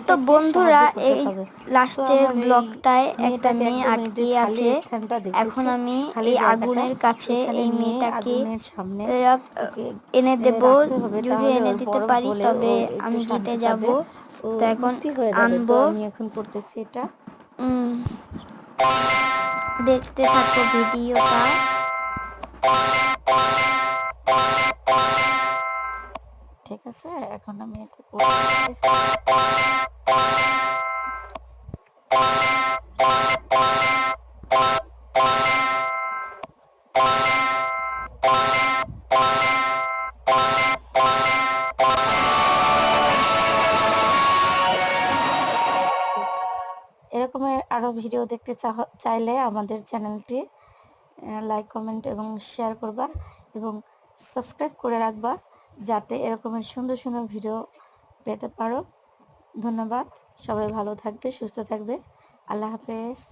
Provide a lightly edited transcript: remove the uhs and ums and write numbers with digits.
তো এটাকে বন্ধুরা, সাহায্য করতে এই পারবে। তো লাস্টের আমার এই ব্লকটায় একটা মেয়েটাকে মেয়ে একদম এই যে আটকে খালি আছে। স্থানটা এখন দেখতেছি, আমি খালি এই জায়গাটা, আগুনের কাছে এখানে এই নিয়ে মেয়েটাকে আগুনের সামনে আহ, ওকে এনে দেব। রাখতে হবে, যদি তাহলে এনে ওর দিতে বরফ পারি গলে ও তবে একটু আমি জিতে শান্তি যাব। পাবে, ও তো এখন মুক্তি হয়ে যাবে। তো আনবো। আমি এখন করতেছি এটা। দেখতে থাকো ভিডিওটা। ঠিক আছে, এখন আমি এটা করতেছি। এরকমের আরো ভিডিও দেখতে চাইলে আমাদের চ্যানেলটি লাইক, কমেন্ট এবং শেয়ার করবা এবং সাবস্ক্রাইব করে রাখবা, যাতে এরকমের সুন্দর সুন্দর ভিডিও পেতে পারো। ধন্যবাদ। সবাই ভালো থাকবে, সুস্থ থাকবে। আল্লাহ হাফেজ।